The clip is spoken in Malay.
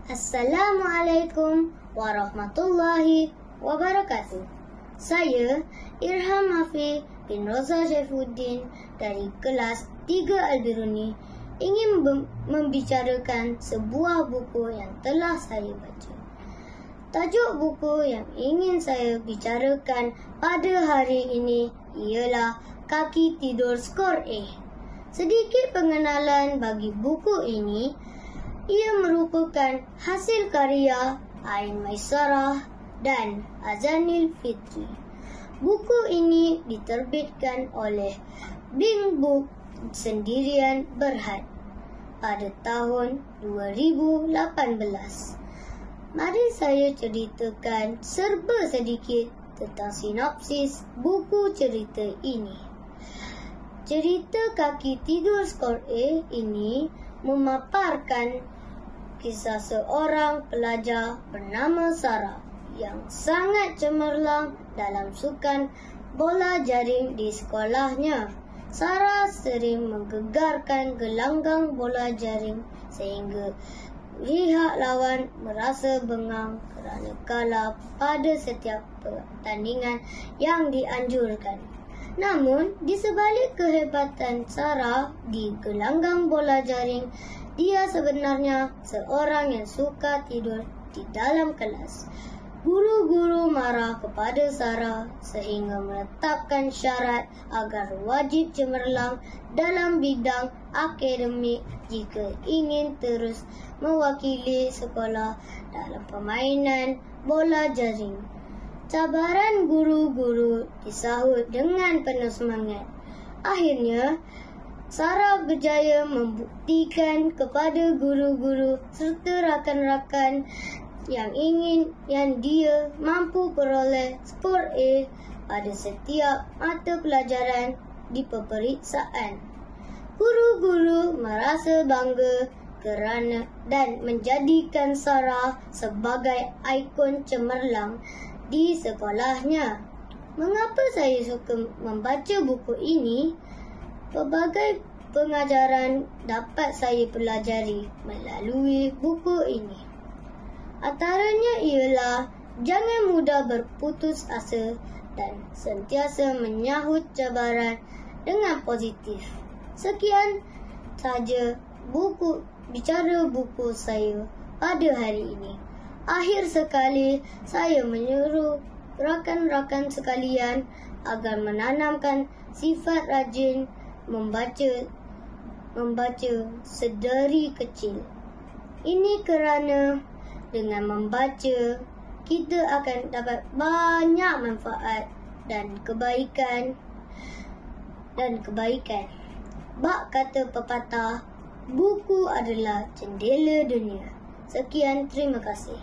Assalamualaikum warahmatullahi wabarakatuh. Saya Irham Hafiz bin Roza Saifuddin dari kelas 3 Al-Biruni ingin membicarakan sebuah buku yang telah saya baca. Tajuk buku yang ingin saya bicarakan pada hari ini ialah Kaki Tidur Skor A. Sedikit pengenalan bagi buku ini. Ia merupakan hasil karya Ain Maisarah dan Azanil Fitri. Buku ini diterbitkan oleh Bing Book Sendirian Berhad pada tahun 2018. Mari saya ceritakan serba sedikit tentang sinopsis buku cerita ini. Cerita Kaki Tidur Skor A ini memaparkan kisah seorang pelajar bernama Sarah yang sangat cemerlang dalam sukan bola jaring di sekolahnya. Sarah sering menggegarkan gelanggang bola jaring sehingga pihak lawan merasa bengang kerana kalah pada setiap pertandingan yang dianjurkan. Namun, di sebalik kehebatan Sarah di gelanggang bola jaring, dia sebenarnya seorang yang suka tidur di dalam kelas. Guru-guru marah kepada Sarah sehingga menetapkan syarat agar wajib cemerlang dalam bidang akademik jika ingin terus mewakili sekolah dalam permainan bola jaring. Cabaran guru-guru disahut dengan penuh semangat. Akhirnya, Sarah berjaya membuktikan kepada guru-guru serta rakan-rakan yang dia mampu peroleh skor A pada setiap mata pelajaran di peperiksaan. Guru-guru merasa bangga kerana dan menjadikan Sarah sebagai ikon cemerlang di sekolahnya. Mengapa saya suka membaca buku ini? Pelbagai pengajaran dapat saya pelajari melalui buku ini. Antaranya ialah jangan mudah berputus asa dan sentiasa menyahut cabaran dengan positif. Sekian saja bicara buku saya pada hari ini. Akhir sekali, saya menyuruh rakan-rakan sekalian agar menanamkan sifat rajin membaca sedari kecil. Ini kerana dengan membaca, kita akan dapat banyak manfaat dan kebaikan. Bak kata pepatah, buku adalah jendela dunia. Sekian, terima kasih.